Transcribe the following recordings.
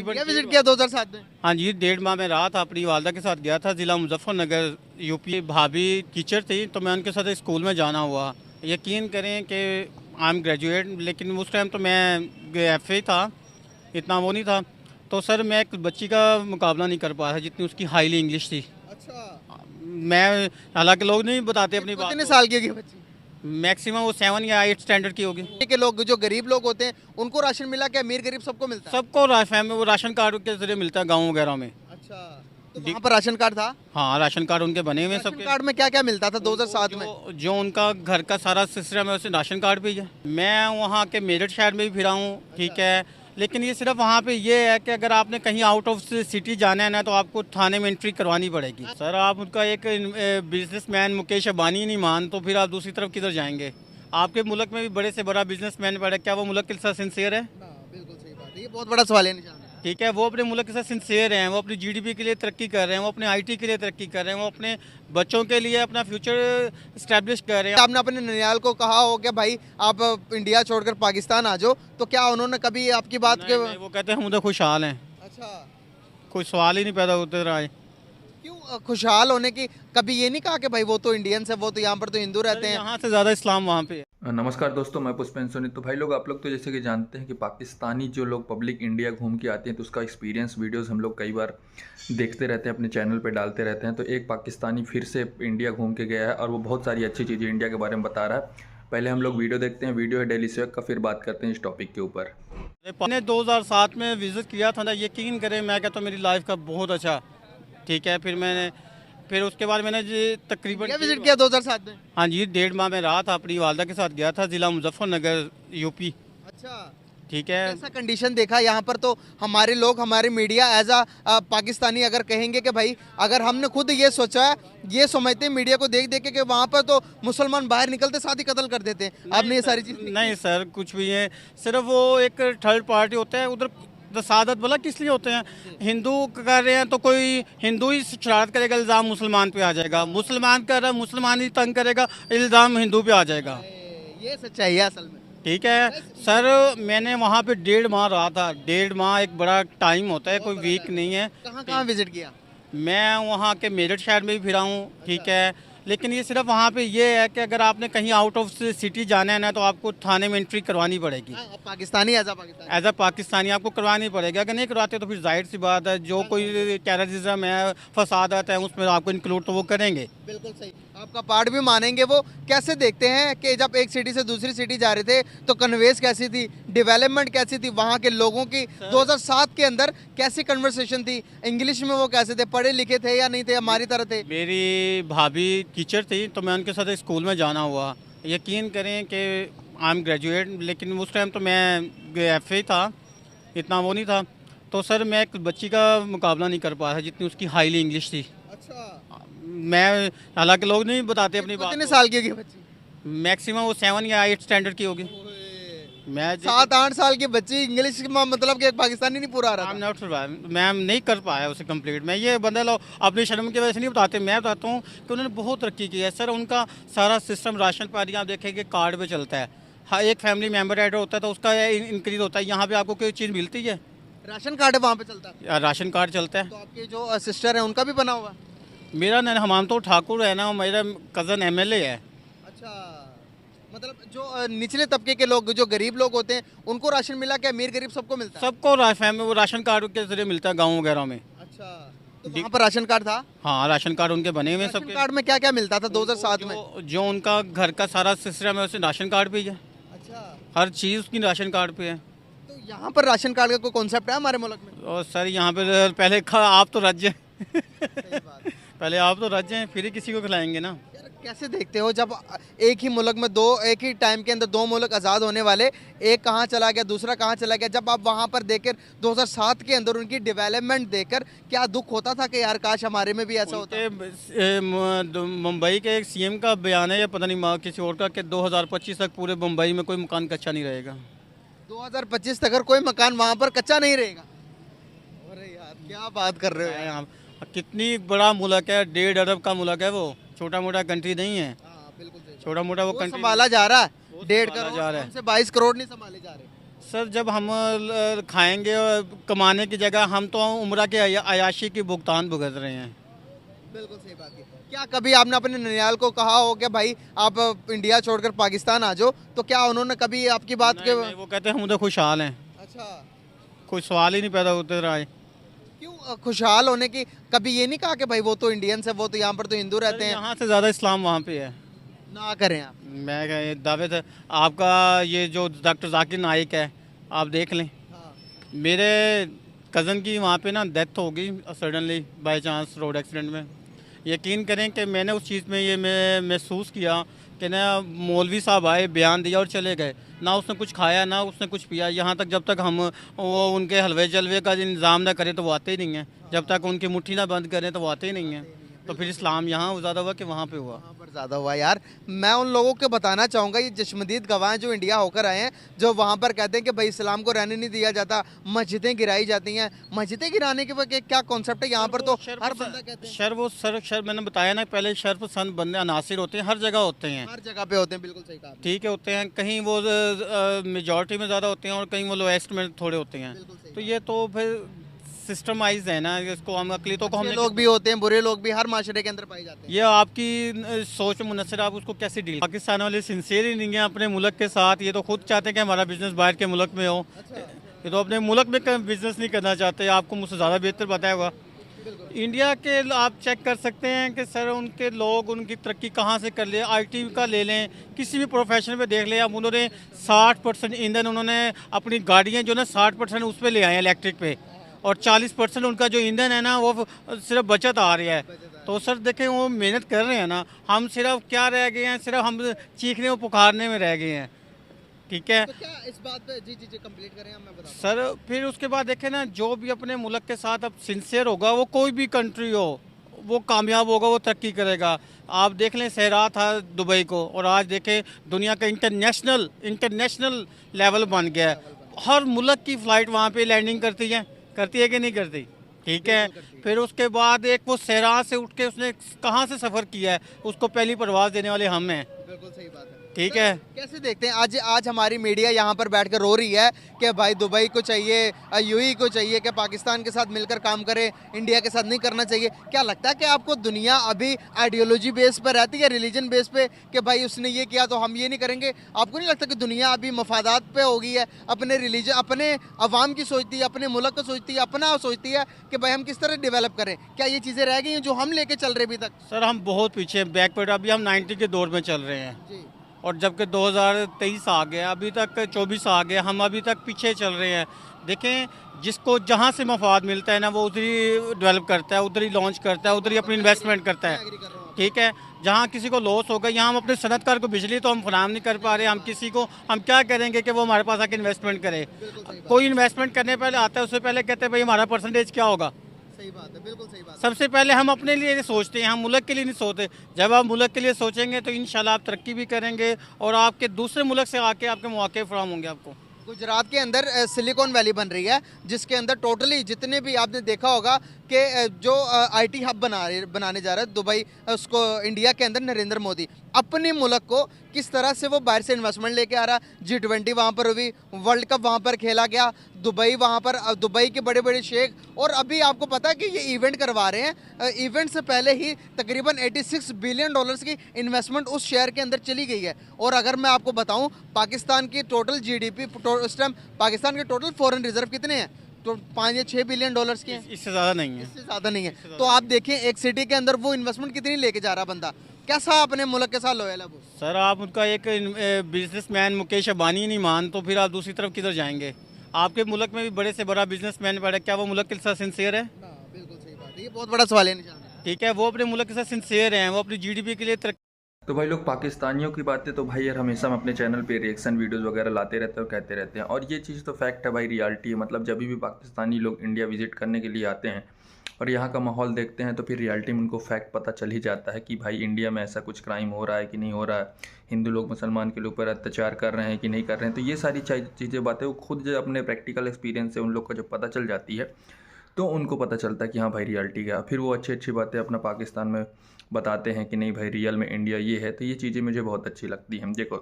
क्या विजिट किया 2007 में? हाँ जी, 1.5 माह में रहा था। अपनी वालदा के साथ गया था ज़िला मुजफ्फरनगर, यूपी। भाभी टीचर थी तो मैं उनके साथ स्कूल में जाना हुआ। यकीन करें कि आई एम ग्रेजुएट, लेकिन उस टाइम तो मैं एफ था, इतना वो नहीं था। तो सर मैं एक बच्ची का मुकाबला नहीं कर पाया था जितनी उसकी हाईली इंग्लिश थी। अच्छा, मैं, हालांकि लोग नहीं बताते अपनी बात कितने को। साल की होगी बच्ची? मैक्सिमम वो 7 या 8 स्टैंडर्ड की होगी। के लोग जो गरीब लोग होते हैं उनको राशन मिला क्या? अमीर गरीब सबको मिलता है? सबको फैमिली वो राशन कार्ड के जरिए मिलता है गाँव वगैरह में। अच्छा, तो वहाँ पर राशन कार्ड था? हाँ, राशन कार्ड उनके बने हुए हैं राशन सबके। कार्ड में क्या क्या मिलता था 2007 में? जो उनका घर का सारा सिस्टम है उसे राशन कार्ड पे ही है। मैं वहाँ के मेरठ शहर में भी फिरा हूँ, ठीक है, लेकिन ये सिर्फ वहाँ पे ये है कि अगर आपने कहीं आउट ऑफ सिटी जाना है ना तो आपको थाने में एंट्री करवानी पड़ेगी। सर आप उनका एक बिजनेसमैन मुकेश अंबानी नहीं मान तो फिर आप दूसरी तरफ किधर जाएंगे? आपके मुल्क में भी बड़े से बड़ा बिजनेसमैन पड़ा, क्या वो मुल्क के साथ सिंसियर है? बिल्कुल सही बात है, ये बहुत बड़ा सवाल है निशान। ठीक है, वो अपने मुल्क के साथ सिंसियर हैं, वो अपनी जीडीपी के लिए तरक्की कर रहे हैं, वो अपने आईटी के लिए तरक्की कर रहे हैं, वो अपने बच्चों के लिए अपना फ्यूचर इस्टेब्लिश कर रहे हैं। आपने अपने ननियाल को कहा हो कि भाई आप इंडिया छोड़कर पाकिस्तान आ जाओ, तो क्या उन्होंने कभी आपकी बात के? नहीं, वो कहते हैं हम तो खुशहाल हैं, अच्छा, कोई सवाल ही नहीं पैदा होते रहा। क्यों खुशहाल होने की कभी ये नहीं कहा कि भाई वो तो इंडियंस है, वो तो यहाँ पर तो हिंदू रहते हैं? यहाँ से ज़्यादा इस्लाम वहाँ पे है। नमस्कार दोस्तों, मैं पुष्पेंद्र सोनी। तो भाई लोग, आप लोग तो जैसे कि जानते हैं कि पाकिस्तानी जो लोग पब्लिक इंडिया घूम के आते हैं तो उसका एक्सपीरियंस वीडियोस हम लोग कई बार देखते रहते हैं, अपने चैनल पे डालते रहते हैं। तो एक पाकिस्तानी फिर से इंडिया घूम के गया है और वो बहुत सारी अच्छी चीज़ें इंडिया के बारे में बता रहा है। पहले हम लोग वीडियो देखते हैं, वीडियो है डेली सेवक का, फिर बात करते हैं इस टॉपिक के ऊपर। मैंने 2007 में विज़िट किया था ना, यकीन करें मैं कहता हूँ मेरी लाइफ का बहुत अच्छा, ठीक है। फिर उसके बाद मैंने जी तकरीबन क्या विजिट किया 2007 में? हाँ जी, 1.5 माह में रहा था। अपनी वालदा के साथ गया था ज़िला मुजफ्फरनगर, यूपी, अच्छा, ठीक है। ऐसा कंडीशन देखा यहाँ पर तो हमारे लोग, हमारी मीडिया एज अ पाकिस्तानी अगर कहेंगे कि भाई अगर हमने खुद ये सोचा है, ये समझते हैं मीडिया को देख देख के कि वहाँ पर तो मुसलमान बाहर निकलते साथ ही कत्ल कर देते हैं। आपने ये सारी चीज़ नहीं सर, कुछ भी है, सिर्फ वो एक थर्ड पार्टी होता है उधर। शहादत भला किस लिए होते हैं? हिंदू कर रहे हैं तो कोई हिंदू ही शरारत करेगा, इल्ज़ाम मुसलमान पे आ जाएगा। मुसलमान कर रहा है, मुसलमान ही तंग करेगा, इल्ज़ाम हिंदू पे आ जाएगा। ये सच्चाई है असल में। ठीक है सर, मैंने वहाँ पे 1.5 माह रहा था। 1.5 माह एक बड़ा टाइम होता है, कोई वीक नहीं है। कहाँ कहाँ विजिट किया? मैं वहाँ के मेरठ शहर में भी फिरा हूँ, ठीक है, लेकिन ये सिर्फ वहाँ पे ये है कि अगर आपने कहीं आउट ऑफ सिटी जाना है ना तो आपको थाने में एंट्री करवानी पड़ेगी। हाँ, पाकिस्तानी एज अ पाकिस्तानी आपको करवानी पड़ेगी। अगर नहीं करवाते तो फिर जाहिर सी बात है जो कोई टेररिज्म है, फसादात है, उसमें आपको इंक्लूड तो वो करेंगे। बिल्कुल सही, आपका पार्ट भी मानेंगे। वो कैसे देखते हैं कि जब एक सिटी से दूसरी सिटी जा रहे थे तो कन्वेंस कैसी थी, डेवलपमेंट कैसी थी, वहाँ के लोगों की 2007 के अंदर कैसी कन्वर्सेशन थी, इंग्लिश में वो कैसे थे, पढ़े लिखे थे या नहीं थे, हमारी तरह थे? मेरी भाभी टीचर थी तो मैं उनके साथ स्कूल में जाना हुआ। यकीन करें कि आई एम ग्रेजुएट, लेकिन उस टाइम तो मैं एफ था, इतना वो नहीं था। तो सर मैं एक बच्ची का मुकाबला नहीं कर पाया था जितनी उसकी हाईली इंग्लिश थी। अच्छा, मैं, हालांकि लोग नहीं बताते अपनी बात कितने को। साल की होगी बच्ची? मैक्सिमम वो 7 या 8 स्टैंडर्ड की होगी। मैं 7-8 साल की बच्ची इंग्लिश मतलब कि एक पाकिस्तानी नहीं पूरा आ रहा आई एम था। नॉट सर्वाइव, मैं नहीं कर पाया उसे कंप्लीट। मैं ये बंदा लोग अपनी शर्म की वजह से नहीं बताते, मैं बताता हूँ कि उन्होंने बहुत तरक्की की है सर। उनका सारा सिस्टम राशन पानी आप देखेंगे कार्ड पे चलता है। हाँ, एक फैमिली मेंबर ऐड होता है तो उसका इंक्रीज होता है। यहाँ पे आपको कोई चीज़ मिलती है? राशन कार्ड वहाँ पे चलता है? या राशन कार्ड चलता है। तो आपके जो सिस्टर है उनका भी बना हुआ? मेरा हमाम तो ठाकुर है ना, मेरा कज़न एमएलए है। अच्छा, मतलब जो निचले तबके के लोग, जो गरीब लोग होते हैं उनको राशन मिला क्या? अमीर गरीब सबको मिलता है? सबको फैमिली वो राशन कार्ड के जरिए मिलता है गाँव वगैरह में। अच्छा, तो वहाँ पर राशन कार्ड था? हाँ, राशन कार्ड उनके बने हुए हैं राशन सबके। कार्ड में क्या क्या मिलता था 2007 में? जो उनका घर का सारा सिस्टम है उसे राशन कार्ड पे ही है। अच्छा, हर चीज़ उसकी राशन कार्ड पे है। तो यहाँ पर राशन कार्ड का कोई कॉन्सेप्ट है हमारे मुल्क में? और सर यहाँ पे पहले आप तो राज्य सही बात। पहले आप तो राज्य हैं, फिर ही किसी को खिलाएंगे ना। यार कैसे देखते हो जब एक ही मुल्क में एक ही टाइम के अंदर दो मुल्क आज़ाद होने वाले, एक कहाँ चला गया, दूसरा कहाँ चला गया, जब आप वहाँ पर देखकर 2007 के अंदर उनकी डेवलपमेंट देखकर क्या दुख होता था कि यार काश हमारे में भी ऐसा होता। मुंबई के एक सीएम का बयान है या पता नहीं किसी और का कि 2025 तक पूरे मुंबई में कोई मकान कच्चा नहीं रहेगा। 2025 तक अगर कोई मकान वहाँ पर कच्चा नहीं रहेगा? अरे यार क्या बात कर रहे हो यार। यहाँ कितनी बड़ा मुल्क है, 1.5 अरब का मुल्क है, वो छोटा मोटा कंट्री नहीं है। हाँ, बिल्कुल सही। छोटा मोटा वो वो कंट्री संभाला जा रहा है, वो 1.5 संभाला करोड़ जा रहा है। हमसे 22 करोड़ नहीं संभाले जा रहे। सर जब हम खाएंगे और कमाने की जगह हम तो उम्रा के अयाशी की भुगतान भुगत रहे हैं। बिल्कुल सही बात है। क्या कभी आपने अपने ननियाल को कहा हो कि भाई आप इंडिया छोड़कर पाकिस्तान आ जाओ, तो क्या उन्होंने कभी आपकी बात के नहीं, वो कहते हैं हम उधर खुशहाल हैं, अच्छा कोई सवाल ही नहीं पैदा उधर आए। क्यों खुशहाल होने की कभी ये नहीं कहा कि भाई वो तो इंडियंस है, वो तो यहाँ पर तो हिंदू रहते हैं, यहाँ से ज़्यादा इस्लाम वहाँ पे है। ना करें आप। मैं दावे से आपका ये जो डॉक्टर जाकिर नाइक है आप देख लें, हाँ। मेरे कज़न की वहाँ पे ना डेथ हो गई suddenly by chance road accident में। यकीन करें कि मैंने उस चीज़ में ये मैं महसूस किया कि ना मौलवी साहब आए बयान दिया और चले गए, ना उसने कुछ खाया ना उसने कुछ पिया। यहाँ तक जब तक हम वो उनके हलवे जलवे का इंतज़ाम ना करें तो वो आते ही नहीं हैं, जब तक उनकी मुट्ठी ना बंद करें तो वो आते ही नहीं हैं। तो फिर इस्लाम यहाँ ज़्यादा हुआ कि वहाँ पे हुआ। वहाँ पर ज़्यादा हुआ यार। मैं उन लोगों को बताना चाहूँगा, ये चश्मदीद गवाह हैं जो इंडिया होकर आए हैं, जो वहाँ पर कहते हैं कि भाई इस्लाम को रहने नहीं दिया जाता, मस्जिदें गिराई जाती हैं। मस्जिदें गिराने के वक्त क्या कॉन्सेप्ट है यहाँ पर, तो हर बंदा कहते हैं शर मैंने बताया ना पहले, शर पसंद बंदे अनासिर होते हैं, हर जगह होते हैं, हर जगह पे होते हैं। बिल्कुल सही कहा आपने। ठीक है होते हैं, कहीं वो मेजॉरिटी में ज़्यादा होते हैं और कहीं वो लोएस्ट में थोड़े होते हैं। बिल्कुल सही तो ये तो फिर सिस्टमाइज है ना, इसको हम अकलीतों को अच्छे हमने लोग भी होते हैं, बुरे लोग भी हर माशरे के अंदर पाए जाते हैं। ये आपकी सोच में मुनसर, आप उसको कैसे डील। पाकिस्तान वाले सिंसियर ही नहीं है अपने मुल्क के साथ, ये तो खुद चाहते हैं कि हमारा बिजनेस बाहर के मुल्क में हो। ये तो अपने मुल्क में बिजनेस नहीं करना चाहते, आपको मुझसे ज़्यादा बेहतर बताया होगा। इंडिया के आप चेक कर सकते हैं कि सर उनके लोग उनकी तरक्की कहाँ से कर ले, आईटी का ले लें, किसी भी प्रोफेशन पे देख लें। अब उन्होंने 60% ईंधन उन्होंने अपनी गाड़ियाँ जो ना 60% उस पर ले आए हैं इलेक्ट्रिक पे, और 40% उनका जो ईंधन है ना वो सिर्फ बचत आ रही है। तो सर देखें वो मेहनत कर रहे हैं ना, हम सिर्फ क्या रह गए हैं, सिर्फ हम चीखने और पुकारने में रह गए हैं। ठीक है तो क्या इस बात पे जी जी जी कंप्लीट करें, हम मैं बताता सर, फिर उसके बाद देखें ना, जो भी अपने मुल्क के साथ अब सिंसियर होगा, वो कोई भी कंट्री हो, वो कामयाब होगा, वो तरक्की करेगा। आप देख लें सहरा था दुबई को, और आज देखें दुनिया का इंटरनेशनल लेवल बन गया है। हर मुल्क की फ़्लाइट वहाँ पे लैंडिंग करती है कि नहीं करती। ठीक है, फिर उसके बाद एक वो सहरा से उठ के उसने कहाँ से सफ़र किया है, उसको पहली परवाज़ देने वाले हम हैं। बिल्कुल सही बात है। ठीक है, कैसे देखते हैं आज हमारी मीडिया यहाँ पर बैठकर रो रही है कि भाई दुबई को चाहिए, यूएई को चाहिए कि पाकिस्तान के साथ मिलकर काम करे, इंडिया के साथ नहीं करना चाहिए। क्या लगता है कि आपको दुनिया अभी आइडियोलॉजी बेस पर रहती है, रिलीजन बेस पे, कि भाई उसने ये किया तो हम ये नहीं करेंगे? आपको नहीं लगता कि दुनिया अभी मफादात पे हो गई है, अपने रिलीजन, अपने अवाम की सोचती है, अपने मुल्क को सोचती है, अपना सोचती है कि भाई हम किस तरह डेवलप करें? क्या ये चीज़ें रह गई हैं जो हम लेके चल रहे अभी तक? सर हम बहुत पीछे बैकवर्ड, अभी हम 90 के दौर में चल रहे हैं, जी और जबकि 2023 आ गया, अभी तक 24 आ गया, हम अभी तक पीछे चल रहे हैं। देखें, जिसको जहाँ से मफाद मिलता है ना वो उधर ही डेवलप करता है, उधर ही लॉन्च करता है, उधर ही अपनी इन्वेस्टमेंट करता है। ठीक है, जहाँ किसी को लॉस होगा, यहाँ हम अपने सनतकार को बिजली तो हम फराहम नहीं कर पा रहे, हम किसी को हम क्या करेंगे कि वो हमारे पास आके इन्वेस्टमेंट करे? कोई इन्वेस्टमेंट करने पहले आता है, उससे पहले कहते हैं भाई हमारा परसेंटेज क्या होगा। सही बात है, बिल्कुल सही बात। सबसे पहले हम अपने लिए सोचते हैं, हम मुल्क के लिए नहीं सोचते। जब आप मुल्क के लिए सोचेंगे तो इंशाल्लाह आप तरक्की भी करेंगे, और आपके दूसरे मुल्क से आके आपके मौके फराहम होंगे आपको। गुजरात के अंदर सिलिकॉन वैली बन रही है, जिसके अंदर टोटली जितने भी आपने देखा होगा कि जो आईटी हब बनाने जा रहा है दुबई, उसको इंडिया के अंदर नरेंद्र मोदी अपने मुल्क को किस तरह से वो बाहर से इन्वेस्टमेंट लेके आ रहा। G20 वहाँ पर हुई, वर्ल्ड कप वहाँ पर खेला गया, दुबई वहाँ पर, दुबई के बड़े बड़े शेख, और अभी आपको पता है कि ये इवेंट करवा रहे हैं। इवेंट से पहले ही तकरीबन $86 बिलियन की इन्वेस्टमेंट उस शहर के अंदर चली गई है। और अगर मैं आपको बताऊं, पाकिस्तान की टोटल GDP इस टाइम पाकिस्तान के टोटल फॉरेन रिजर्व कितने हैं? तो 5 या 6 बिलियन डॉलर्स के हैं, इससे ज़्यादा नहीं है। इससे ज़्यादा नहीं है। तो आप देखें एक सिटी के अंदर वो इन्वेस्टमेंट कितनी लेके जा रहा बंदा, कैसा अपने मुल्क के साथ लॉयल है वो। सर आप उनका एक बिजनेसमैन मुकेश अंबानी ही नहीं मान, तो फिर आप दूसरी तरफ किधर जाएंगे? आपके मुल्क में भी बड़े से बड़ा बिजनेसमैन पड़ा, क्या वो मुल्क के साथ सिंसियर है? बिल्कुल सही बात है, ये बहुत बड़ा सवाल है निशान है। ठीक है, वो अपने मुल्क के साथ सिंसियर हैं, वो अपनी GDP के लिए तो भाई लोग पाकिस्तानियों की बातें तो भाई यार हमेशा हम अपने चैनल पे रिएक्शन वीडियोस वगैरह लाते रहते हैं और कहते रहते हैं, और ये चीज़ तो फैक्ट है भाई, रियलिटी है। मतलब जब भी पाकिस्तानी लोग इंडिया विजिट करने के लिए आते हैं और यहाँ का माहौल देखते हैं तो फिर रियलिटी में उनको फैक्ट पता चल ही जाता है कि भाई इंडिया में ऐसा कुछ क्राइम हो रहा है कि नहीं हो रहा है, हिंदू लोग मुसलमान के ऊपर अत्याचार कर रहे हैं कि नहीं कर रहे हैं। तो ये सारी चीज़ें बातें वो खुद जो अपने प्रैक्टिकल एक्सपीरियंस से उन लोग को जब पता चल जाती है तो उनको पता चलता है कि हाँ भाई रियलिटी क्या। फिर वो अच्छी अच्छी बातें अपना पाकिस्तान में बताते हैं कि नहीं भाई रियल में इंडिया ये है। तो ये चीज़ें मुझे बहुत अच्छी लगती हैं। देखो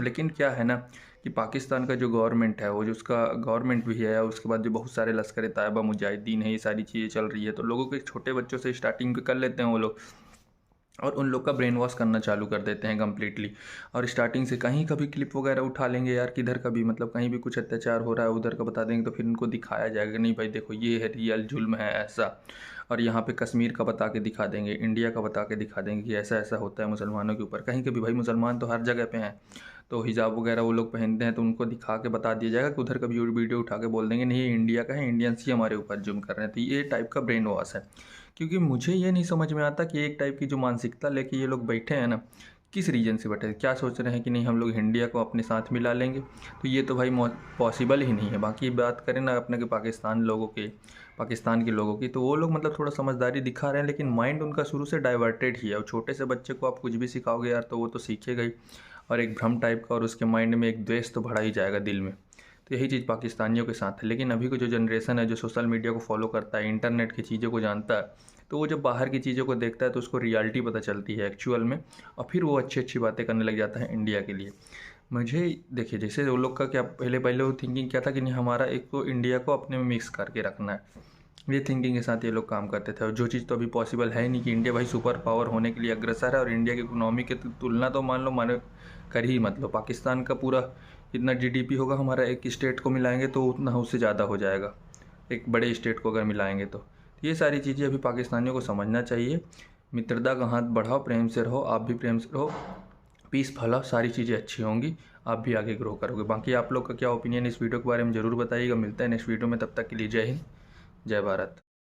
लेकिन क्या है ना कि पाकिस्तान का जो गवर्नमेंट है वो जो उसका गवर्नमेंट भी है, उसके बाद जो बहुत सारे लश्कर तैयबा मुजाहिदीन है, ये सारी चीज़ें चल रही है, तो लोगों के छोटे बच्चों से स्टार्टिंग कर लेते हैं वो लोग और उन लोग का ब्रेन वॉश करना चालू कर देते हैं कम्प्लीटली। और स्टार्टिंग से कहीं कभी क्लिप वगैरह उठा लेंगे यार, किधर का भी मतलब कहीं भी कुछ अत्याचार हो रहा है उधर का बता देंगे, तो फिर उनको दिखाया जाएगा नहीं भाई देखो ये है रियल जुल्म है ऐसा। और यहाँ पे कश्मीर का बता के दिखा देंगे, इंडिया का बता के दिखा देंगे कि ऐसा ऐसा होता है मुसलमानों के ऊपर। कहीं के भी भाई मुसलमान तो हर जगह पे हैं, तो हिजाब वगैरह वो लोग पहनते हैं, तो उनको दिखा के बता दिया जाएगा कि उधर का भी वीडियो उठा के बोल देंगे नहीं ये इंडिया का है, इंडियंस ही हमारे ऊपर जुल्म कर रहे हैं। तो ये टाइप का ब्रेन वॉश है। क्योंकि मुझे ये नहीं समझ में आता कि एक टाइप की जो मानसिकता लेके ये लोग बैठे हैं ना, किस रीजन से बैठे हैं, क्या सोच रहे हैं कि नहीं हम लोग इंडिया को अपने साथ मिला लेंगे, तो ये तो भाई पॉसिबल ही नहीं है। बाकी बात करें ना अपने के पाकिस्तान के लोगों की, तो वो लोग मतलब थोड़ा समझदारी दिखा रहे हैं, लेकिन माइंड उनका शुरू से डाइवर्टेड ही है। और छोटे से बच्चे को आप कुछ भी सिखाओगे यार तो वो तो सीखेगा ही, और एक भ्रम टाइप का, और उसके माइंड में एक द्वेष तो भरा ही जाएगा दिल में। तो यही चीज़ पाकिस्तानियों के साथ है। लेकिन अभी को जो जनरेशन है जो सोशल मीडिया को फॉलो करता है, इंटरनेट की चीज़ों को जानता है, तो वो जब बाहर की चीज़ों को देखता है तो उसको रियलिटी पता चलती है एक्चुअल में, और फिर वो अच्छी अच्छी बातें करने लग जाता है इंडिया के लिए। मुझे देखिए जैसे वो लोग का क्या पहले वो थिंकिंग क्या था कि नहीं हमारा एक तो इंडिया को अपने में मिक्स करके रखना है, ये थिंकिंग के साथ ये लोग काम करते थे। और जो चीज़ तो अभी पॉसिबल है नहीं कि इंडिया भाई सुपर पावर होने के लिए अग्रसर है, और इंडिया की इकोनॉमी की तुलना तो मान लो माने कर ही मतलब पाकिस्तान का पूरा इतना जीडीपी होगा, हमारा एक स्टेट को मिलाएंगे तो उतना उससे ज़्यादा हो जाएगा, एक बड़े स्टेट को अगर मिलाएंगे तो। ये सारी चीज़ें अभी पाकिस्तानियों को समझना चाहिए। मित्रता का हाथ बढ़ाओ, प्रेम से रहो, आप भी प्रेम से रहो, पीस फैलाओ, सारी चीज़ें अच्छी होंगी, आप भी आगे ग्रो करोगे। बाकी आप लोग का क्या ओपिनियन इस वीडियो के बारे में ज़रूर बताइएगा। मिलता है नेक्स्ट वीडियो में, तब तक के लिए जय हिंद, जय भारत।